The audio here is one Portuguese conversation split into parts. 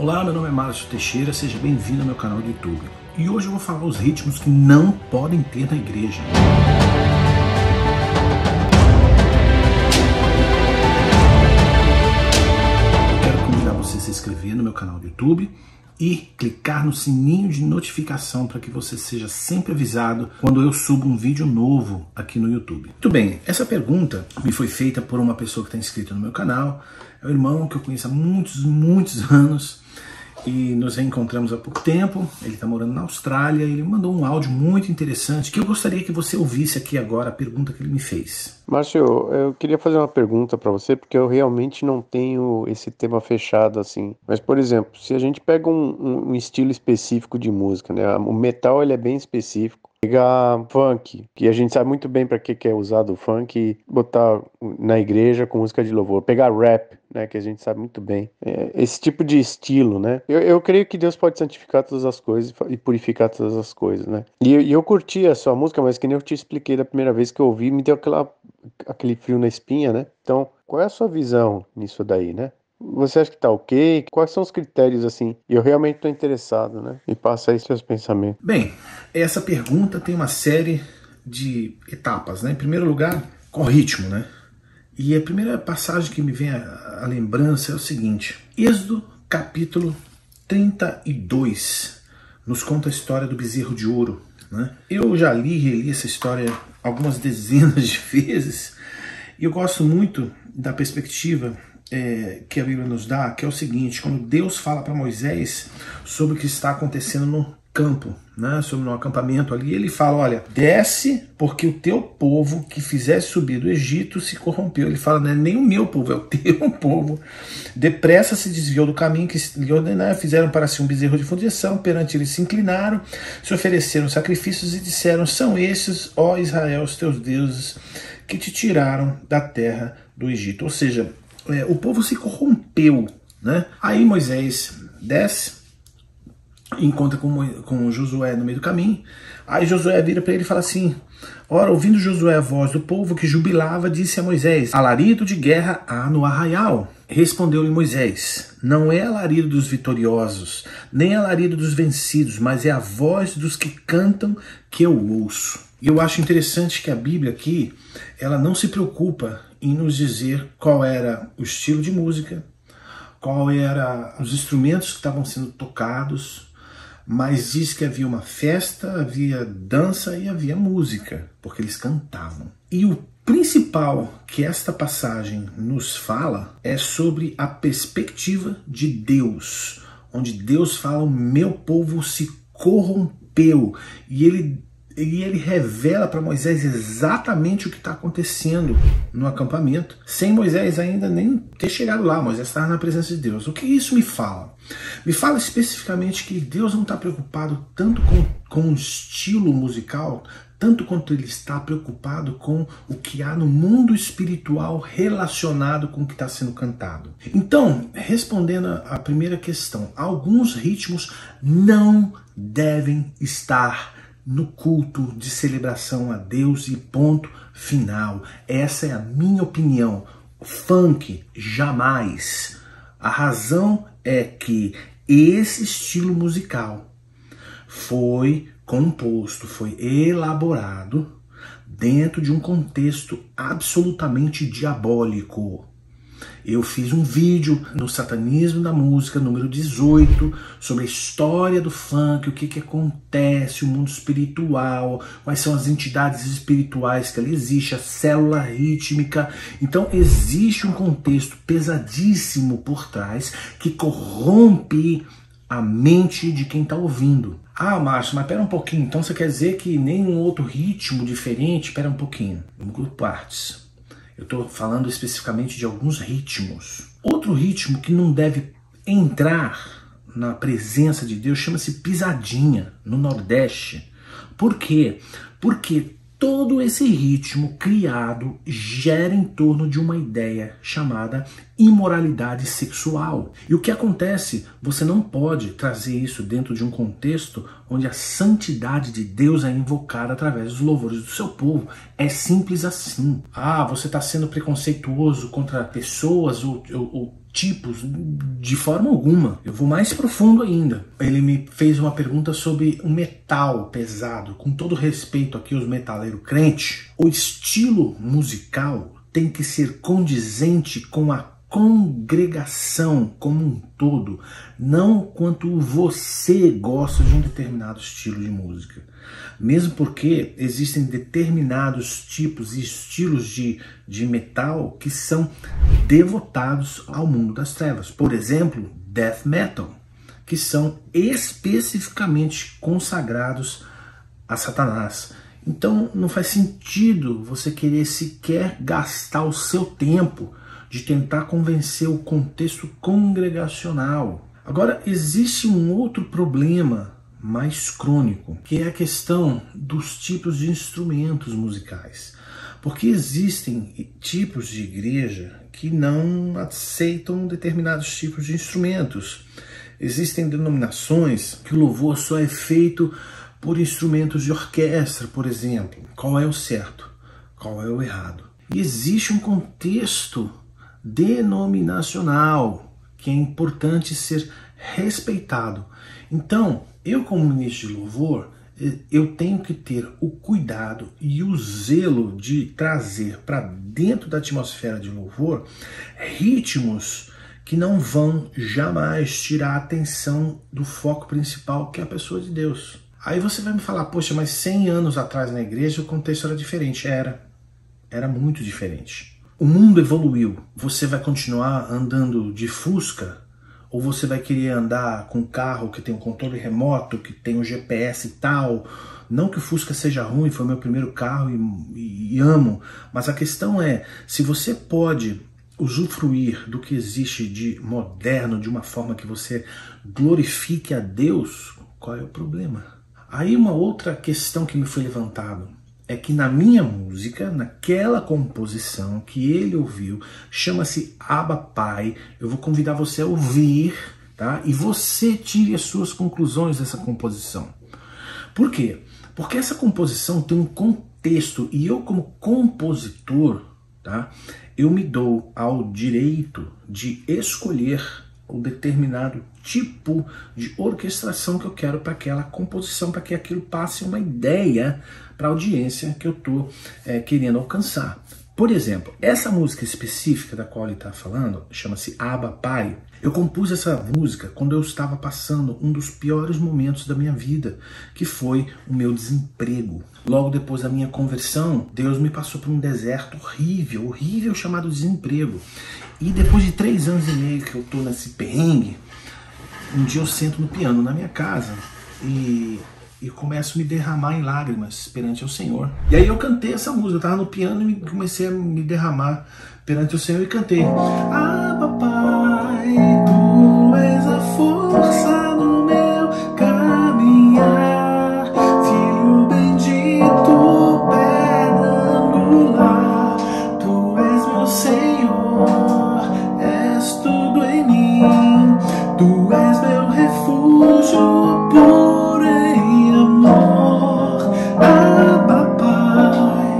Olá, meu nome é Márcio Teixeira, seja bem-vindo ao meu canal do YouTube. E hoje eu vou falar os ritmos que não podem ter na igreja. Eu quero convidar você a se inscrever no meu canal do YouTube e clicar no sininho de notificação para que você seja sempre avisado quando eu subo um vídeo novo aqui no YouTube. Muito bem, essa pergunta me foi feita por uma pessoa que está inscrita no meu canal. É um irmão que eu conheço há muitos anos e nos reencontramos há pouco tempo. Ele está morando na Austrália e ele mandou um áudio muito interessante que eu gostaria que você ouvisse aqui agora a pergunta que ele me fez. Márcio, eu queria fazer uma pergunta para você, porque eu realmente não tenho esse tema fechado assim. Mas, por exemplo, se a gente pega um estilo específico de música, né? O metal ele é bem específico. Pegar funk, que a gente sabe muito bem para que é usado o funk, e botar na igreja com música de louvor. Pegar rap, né, que a gente sabe muito bem. Esse tipo de estilo, né? Eu creio que Deus pode santificar todas as coisas e purificar todas as coisas, né? E eu curti a sua música, mas que nem eu te expliquei da primeira vez que eu ouvi, me deu aquele frio na espinha, né? Então, qual é a sua visão nisso daí, né? Você acha que tá ok? Quais são os critérios, assim? Eu realmente tô interessado, né? Me passa aí seus pensamentos. Bem, essa pergunta tem uma série de etapas, né? Em primeiro lugar, com ritmo, né? E a primeira passagem que me vem à lembrança é o seguinte: Êxodo capítulo 32 nos conta a história do bezerro de ouro, né? Eu já li e reli essa história algumas dezenas de vezes e eu gosto muito da perspectiva que a Bíblia nos dá, que é o seguinte: quando Deus fala para Moisés sobre o que está acontecendo no campo, né, sobre no acampamento ali, ele fala: olha, desce, porque o teu povo que fizesse subir do Egito se corrompeu. Ele fala, não é nem o meu povo, é o teu povo. Depressa se desviou do caminho que lhe ordenaram, fizeram para si um bezerro de fundição, perante ele se inclinaram, se ofereceram sacrifícios e disseram: são estes, ó Israel, os teus deuses, que te tiraram da terra do Egito. Ou seja, o povo se corrompeu, né? Aí Moisés desce, encontra com Josué no meio do caminho. Aí Josué vira para ele e fala assim: ora, ouvindo Josué a voz do povo que jubilava, disse a Moisés: alarido de guerra há no arraial. Respondeu-lhe Moisés: não é alarido dos vitoriosos, nem alarido dos vencidos, mas é a voz dos que cantam que eu ouço. E eu acho interessante que a Bíblia aqui, ela não se preocupa em nos dizer qual era o estilo de música, qual era os instrumentos que estavam sendo tocados, mas diz que havia uma festa, havia dança e havia música, porque eles cantavam. E o principal que esta passagem nos fala é sobre a perspectiva de Deus, onde Deus fala: o meu povo se corrompeu, e ele revela para Moisés exatamente o que está acontecendo no acampamento, sem Moisés ainda nem ter chegado lá. Moisés estava na presença de Deus. O que isso me fala? Me fala especificamente que Deus não está preocupado tanto com o estilo musical, tanto quanto ele está preocupado com o que há no mundo espiritual relacionado com o que está sendo cantado. Então, respondendo à primeira questão, alguns ritmos não devem estar no culto de celebração a Deus e ponto final. Essa é a minha opinião. Funk, jamais. A razão é que esse estilo musical foi composto, foi elaborado dentro de um contexto absolutamente diabólico. Eu fiz um vídeo no Satanismo da Música, número 18, sobre a história do funk, o que acontece, o mundo espiritual, quais são as entidades espirituais que ali existem, a célula rítmica. Então existe um contexto pesadíssimo por trás que corrompe a mente de quem está ouvindo. Ah, Márcio, mas pera um pouquinho, então você quer dizer que nenhum outro ritmo diferente? Pera um pouquinho, vamos por partes. Eu estou falando especificamente de alguns ritmos. Outro ritmo que não deve entrar na presença de Deus chama-se pisadinha, no Nordeste. Por quê? Porque todo esse ritmo criado gera em torno de uma ideia chamada imoralidade sexual. E o que acontece? Você não pode trazer isso dentro de um contexto onde a santidade de Deus é invocada através dos louvores do seu povo. É simples assim. Ah, você está sendo preconceituoso contra pessoas ou tipos de forma alguma. Eu vou mais profundo ainda. Ele me fez uma pergunta sobre o metal pesado. Com todo respeito aqui aos metaleiros crentes, o estilo musical tem que ser condizente com a congregação como um todo, não quanto você gosta de um determinado estilo de música. Mesmo porque existem determinados tipos e estilos de metal que são devotados ao mundo das trevas. Por exemplo, death metal, que são especificamente consagrados a Satanás. Então não faz sentido você querer sequer gastar o seu tempo de tentar convencer o contexto congregacional. Agora, existe um outro problema mais crônico, que é a questão dos tipos de instrumentos musicais. Porque existem tipos de igreja que não aceitam determinados tipos de instrumentos. Existem denominações que o louvor só é feito por instrumentos de orquestra, por exemplo. Qual é o certo? Qual é o errado? E existe um contexto denominacional que é importante ser respeitado. Então, eu como ministro de louvor, eu tenho que ter o cuidado e o zelo de trazer para dentro da atmosfera de louvor ritmos que não vão jamais tirar a atenção do foco principal, que é a pessoa de Deus. Aí você vai me falar, poxa, mas 100 anos atrás na igreja o contexto era diferente. Era muito diferente. O mundo evoluiu. Você vai continuar andando de Fusca? Ou você vai querer andar com um carro que tem um controle remoto, que tem um GPS e tal? Não que o Fusca seja ruim, foi meu primeiro carro e amo. Mas a questão é, se você pode usufruir do que existe de moderno, de uma forma que você glorifique a Deus, qual é o problema? Aí uma outra questão que me foi levantada é que na minha música, naquela composição que ele ouviu, chama-se Abba Pai. Eu vou convidar você a ouvir, tá? E você tire as suas conclusões dessa composição. Por quê? Porque essa composição tem um contexto e eu como compositor, tá? Eu me dou ao direito de escolher um determinado tipo de orquestração que eu quero para aquela composição, para que aquilo passe uma ideia para a audiência que eu estou querendo alcançar. Por exemplo, essa música específica da qual ele está falando, chama-se Abba Pai. Eu compus essa música quando eu estava passando um dos piores momentos da minha vida, que foi o meu desemprego. Logo depois da minha conversão, Deus me passou por um deserto horrível, horrível, chamado desemprego. E depois de 3 anos e meio que eu estou nesse perrengue, um dia eu sento no piano na minha casa e começo a me derramar em lágrimas perante o Senhor. E aí eu cantei essa música, eu estava no piano e comecei a me derramar perante o Senhor e cantei: Abba Pai, Tu és a força do meu caminhar, Filho bendito, pedra angular, Tu és meu Senhor, és tudo em mim, Tu és meu refúgio puro em amor. Abba Pai,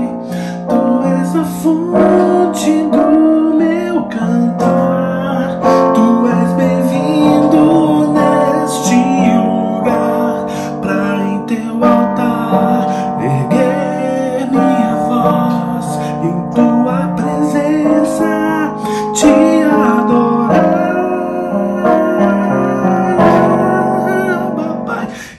Tu és a fonte do meu cantar, Tu és bem-vindo neste lugar, pra em Teu altar erguer minha voz, em Tua presença Te adorar.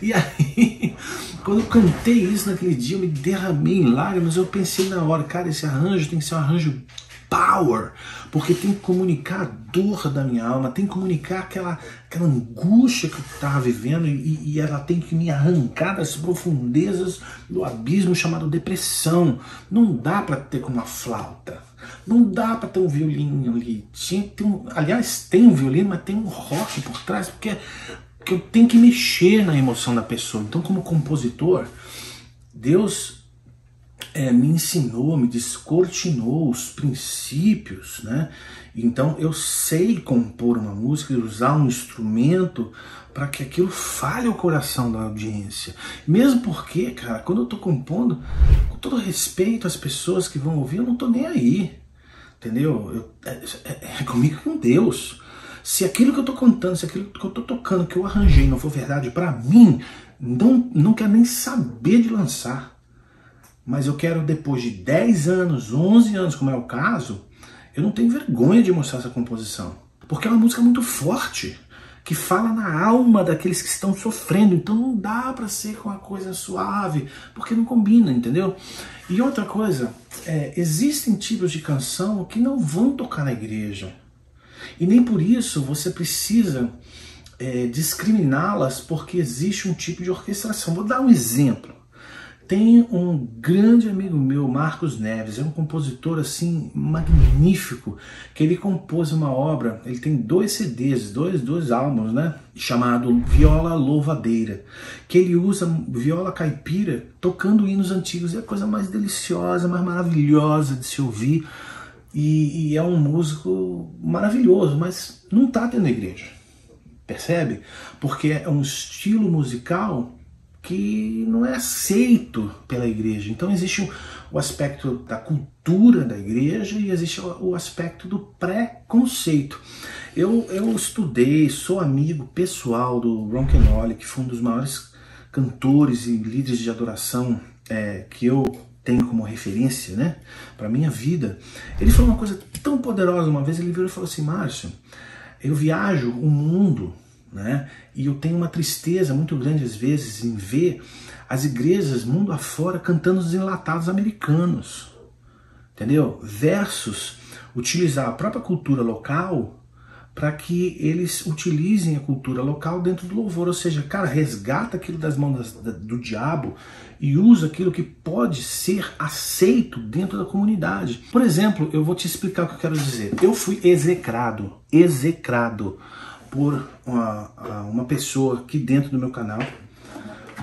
E aí, quando eu cantei isso naquele dia, eu me derramei em lágrimas. Eu pensei na hora, cara, esse arranjo tem que ser um arranjo power, porque tem que comunicar a dor da minha alma, tem que comunicar aquela angústia que eu estava vivendo e ela tem que me arrancar das profundezas do abismo chamado depressão. Não dá para ter com uma flauta, não dá para ter um violino ali. Aliás, tem um violino, mas tem um rock por trás, porque eu tenho que mexer na emoção da pessoa. Então, como compositor, Deus me ensinou, me descortinou os princípios, né? Então eu sei compor uma música e usar um instrumento para que aquilo fale o coração da audiência. Mesmo porque, cara, quando eu tô compondo, com todo respeito às pessoas que vão ouvir, eu não tô nem aí, entendeu? É comigo com Deus. Se aquilo que eu tô cantando, se aquilo que eu tô tocando, que eu arranjei não for verdade para mim, não quero nem saber de lançar. Mas eu quero, depois de 10 anos, 11 anos, como é o caso, eu não tenho vergonha de mostrar essa composição. Porque é uma música muito forte, que fala na alma daqueles que estão sofrendo. Então não dá para ser com uma coisa suave, porque não combina, entendeu? E outra coisa, existem tipos de canção que não vão tocar na igreja. E nem por isso você precisa discriminá-las porque existe um tipo de orquestração. Vou dar um exemplo. Tem um grande amigo meu, Marcos Neves, é um compositor assim magnífico, que ele compôs uma obra, ele tem 2 CDs, dois álbuns, né, chamado Viola Louvadeira, que ele usa viola caipira tocando hinos antigos, e é a coisa mais deliciosa, mais maravilhosa de se ouvir, e é um músico maravilhoso, mas não está tendo igreja, percebe? Porque é um estilo musical que não é aceito pela igreja. Então existe o aspecto da cultura da igreja e existe o aspecto do preconceito. Eu estudei, sou amigo pessoal do Ron Kenoly, que foi um dos maiores cantores e líderes de adoração que eu tenho como referência, né, para minha vida. Ele falou uma coisa tão poderosa uma vez, ele virou e falou assim: Márcio, eu viajo o mundo, né? E eu tenho uma tristeza muito grande às vezes em ver as igrejas mundo afora cantando os enlatados americanos, entendeu? Versus utilizar a própria cultura local para que eles utilizem a cultura local dentro do louvor, ou seja, cara, resgata aquilo das mãos do diabo e usa aquilo que pode ser aceito dentro da comunidade. Por exemplo, eu vou te explicar o que eu quero dizer. Eu fui execrado por uma pessoa aqui dentro do meu canal,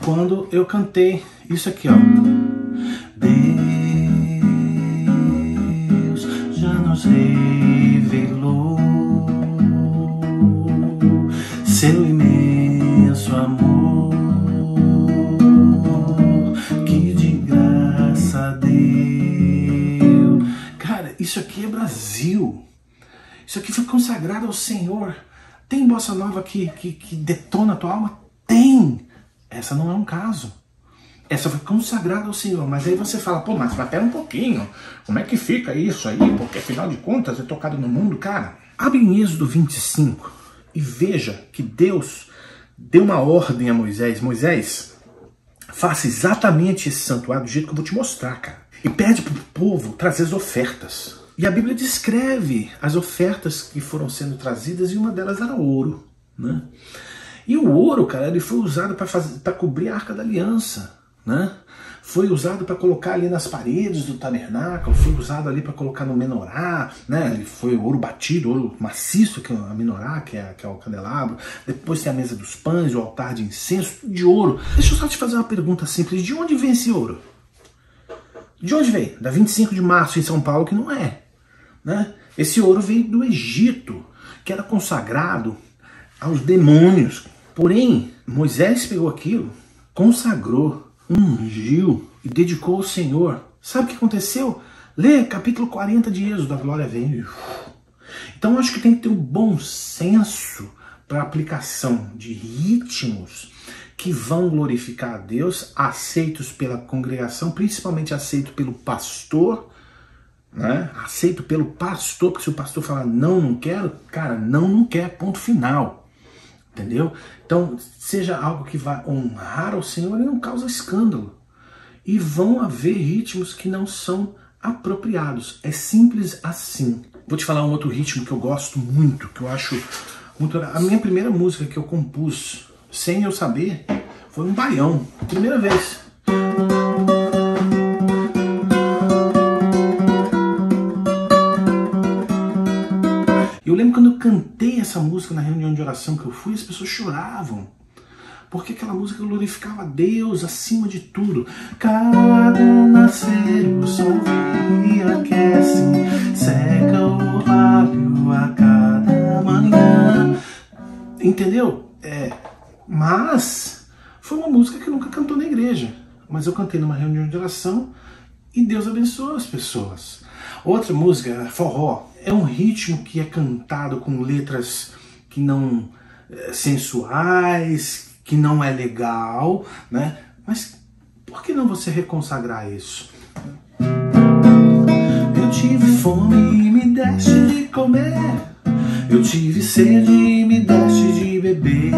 quando eu cantei isso aqui, ó. Deus já nos revelou seu imenso amor, que de graça deu. Cara, isso aqui é Brasil. Isso aqui foi consagrado ao Senhor. Tem bossa nova que detona a tua alma? Tem! Essa não é um caso. Essa foi consagrada ao Senhor. Mas aí você fala, pô, mas pera um pouquinho. Como é que fica isso aí? Porque afinal de contas é tocado no mundo. Cara, abre em Êxodo 25 e veja que Deus deu uma ordem a Moisés. Moisés, faça exatamente esse santuário do jeito que eu vou te mostrar, cara. E pede pro povo trazer as ofertas. E a Bíblia descreve as ofertas que foram sendo trazidas e uma delas era ouro, né? E o ouro, cara, ele foi usado para cobrir a Arca da Aliança, né? Foi usado para colocar ali nas paredes do tabernáculo, foi usado ali para colocar no menorá, né? Ele foi ouro batido, ouro maciço, que é a menorá, que é o candelabro. Depois tem a mesa dos pães, o altar de incenso, tudo de ouro. Deixa eu só te fazer uma pergunta simples: de onde vem esse ouro? De onde veio? Da 25 de março em São Paulo, que não é, né? Esse ouro veio do Egito, que era consagrado aos demônios. Porém, Moisés pegou aquilo, consagrou, ungiu e dedicou ao Senhor. Sabe o que aconteceu? Lê capítulo 40 de Êxodo, a glória veio. Então eu acho que tem que ter um bom senso para a aplicação de ritmos que vão glorificar a Deus, aceitos pela congregação, principalmente aceito pelo pastor, né? Aceito pelo pastor, porque se o pastor falar não quero, cara, não quer, ponto final. Entendeu? Então, seja algo que vai honrar ao Senhor e não causa escândalo. E vão haver ritmos que não são apropriados. É simples assim. Vou te falar um outro ritmo que eu gosto muito, que eu acho muito... A minha primeira música que eu compus, sem eu saber, foi um baião. Primeira vez. Eu lembro quando eu cantei essa música na reunião de oração que eu fui, as pessoas choravam. Porque aquela música glorificava a Deus acima de tudo. Cada nascer o sol vem e aquece, seca o lábio a cada manhã. Entendeu? Mas foi uma música que eu nunca cantou na igreja. Mas eu cantei numa reunião de oração e Deus abençoou as pessoas. Outra música, forró, é um ritmo que é cantado com letras que não sensuais, que não é legal, né? Mas por que não você reconsagrar isso? Eu tive fome e me deste de comer, eu tive sede e me deste de beber.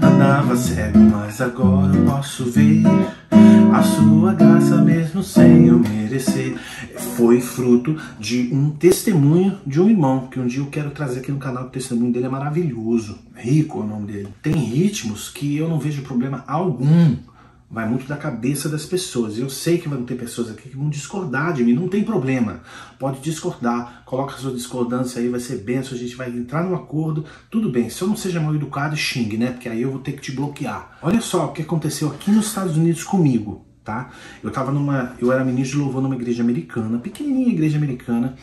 Andava cego, mas agora eu posso ver a sua graça mesmo sem eu merecer. Foi fruto de um testemunho de um irmão, que um dia eu quero trazer aqui no canal. O testemunho dele é maravilhoso. Rico é o nome dele. Tem ritmos que eu não vejo problema algum. Vai muito da cabeça das pessoas. Eu sei que vão ter pessoas aqui que vão discordar de mim, não tem problema. Pode discordar, coloca a sua discordância aí, vai ser benção, a gente vai entrar num acordo, tudo bem. Se eu não seja mal educado, xingue, né? Porque aí eu vou ter que te bloquear. Olha só o que aconteceu aqui nos Estados Unidos comigo, tá? Eu era ministro de louvor numa igreja americana, pequenininha igreja americana,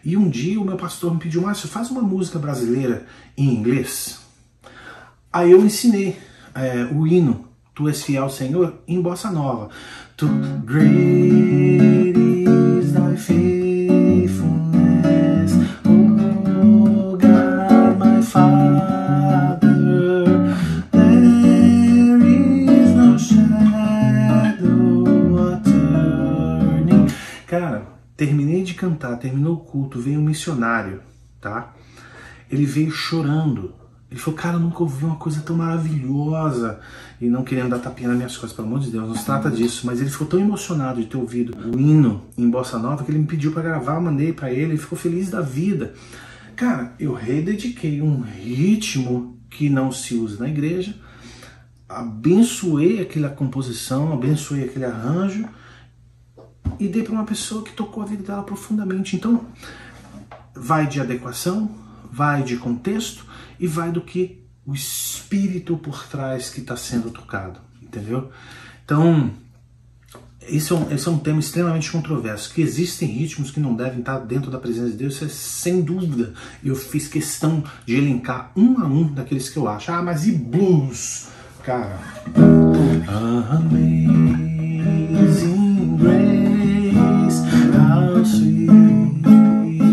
e um dia o meu pastor me pediu: Márcio, faz uma música brasileira em inglês. Aí eu ensinei o hino Tu és fiel, Senhor, em bossa nova. To great is thy faithfulness, oh God, my Father, there is no shadow of turning. Cara, terminei de cantar, terminou o culto, veio um missionário, tá? Ele veio chorando. Ele falou: cara, eu nunca ouvi uma coisa tão maravilhosa. E não querendo dar tapinha nas minhas costas, pelo amor de Deus, não se trata disso. Mas ele ficou tão emocionado de ter ouvido o hino em bossa nova que ele me pediu para gravar, eu mandei para ele, ele ficou feliz da vida. Cara, eu redediquei um ritmo que não se usa na igreja, abençoei aquela composição, abençoei aquele arranjo e dei para uma pessoa que tocou a vida dela profundamente. Então, vai de adequação, vai de contexto e vai do que o espírito por trás que está sendo tocado, entendeu? Então, esse é um tema extremamente controverso, que existem ritmos que não devem estar dentro da presença de Deus, isso é sem dúvida. E eu fiz questão de elencar um a um daqueles que eu acho. Ah, mas e blues? Cara, Amazing Grace, how sweet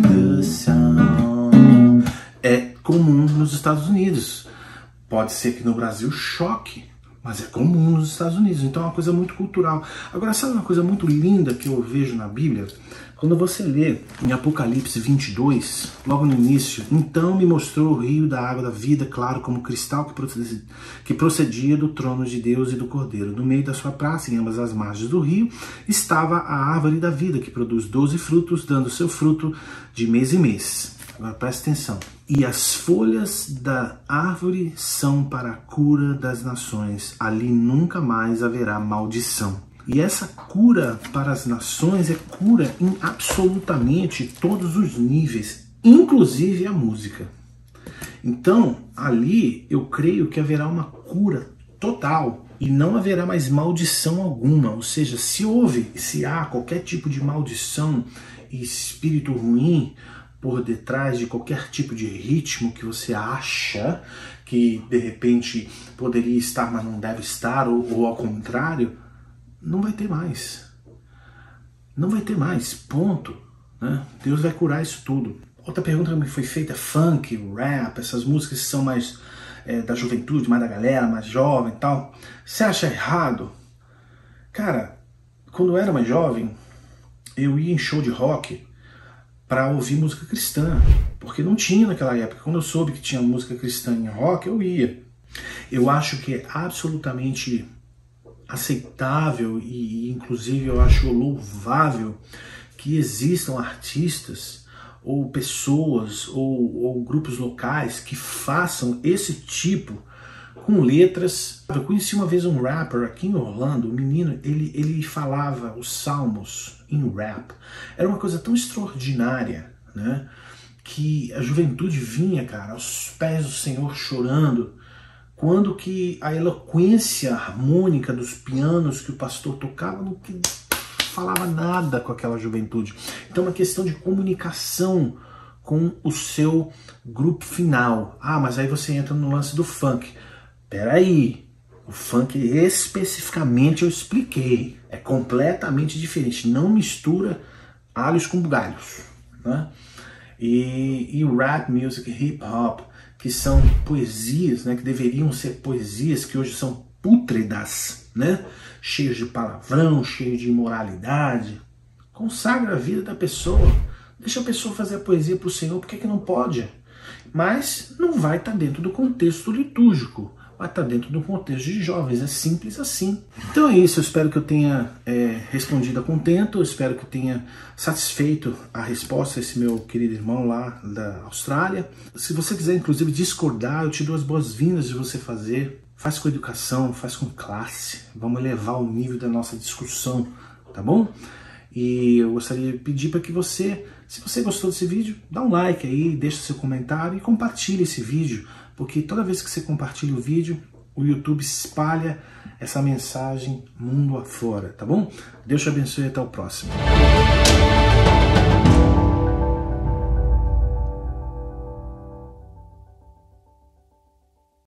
the sound. É comum nos Estados Unidos. Pode ser que no Brasil choque, mas é comum nos Estados Unidos. Então é uma coisa muito cultural. Agora, sabe uma coisa muito linda que eu vejo na Bíblia? Quando você lê em Apocalipse 22, logo no início: então me mostrou o rio da água da vida, claro como cristal, que procedia do trono de Deus e do Cordeiro. No meio da sua praça, em ambas as margens do rio, estava a árvore da vida, que produz 12 frutos, dando seu fruto de mês em mês. Agora presta atenção. E as folhas da árvore são para a cura das nações. Ali nunca mais haverá maldição. E essa cura para as nações é cura em absolutamente todos os níveis, inclusive a música. Então, ali eu creio que haverá uma cura total e não haverá mais maldição alguma. Ou seja, se há qualquer tipo de maldição e espírito ruim por detrás de qualquer tipo de ritmo que você acha que de repente poderia estar, mas não deve estar, ou ao contrário, não vai ter mais. Não vai ter mais, ponto. Né? Deus vai curar isso tudo. Outra pergunta que me foi feita: funk, rap, essas músicas que são mais da juventude, mais da galera, mais jovem e tal. Você acha errado? Cara, quando eu era mais jovem, eu ia em show de rock para ouvir música cristã, porque não tinha naquela época. Quando eu soube que tinha música cristã em rock, eu ia. Eu acho que é absolutamente aceitável e inclusive eu acho louvável que existam artistas ou pessoas ou grupos locais que façam esse tipo com letras. Eu conheci uma vez um rapper aqui em Orlando, um menino, ele falava os salmos em rap. Era uma coisa tão extraordinária, né? Que a juventude vinha, cara, aos pés do Senhor chorando, quando que a eloquência harmônica dos pianos que o pastor tocava não falava nada com aquela juventude. Então é uma questão de comunicação com o seu grupo final. Ah, mas aí você entra no lance do funk. Peraí, o funk especificamente eu expliquei. É completamente diferente. Não mistura alhos com bugalhos, né? E rap music, hip hop que são poesias, né, que deveriam ser poesias, que hoje são pútridas, né, cheias de palavrão, cheias de imoralidade. Consagra a vida da pessoa, deixa a pessoa fazer a poesia para o Senhor, por que não pode? Mas não vai estar dentro do contexto litúrgico, vai estar dentro do contexto de jovens, é simples assim. Então é isso, eu espero que eu tenha respondido a contento, eu espero que eu tenha satisfeito a resposta desse meu querido irmão lá da Austrália. Se você quiser inclusive discordar, eu te dou as boas-vindas de você fazer. Faz com educação, faz com classe, vamos elevar o nível da nossa discussão, tá bom? E eu gostaria de pedir para que você, se você gostou desse vídeo, dá um like aí, deixa seu comentário e compartilhe esse vídeo, porque toda vez que você compartilha o vídeo, o YouTube espalha essa mensagem mundo afora, tá bom? Deus te abençoe e até o próximo.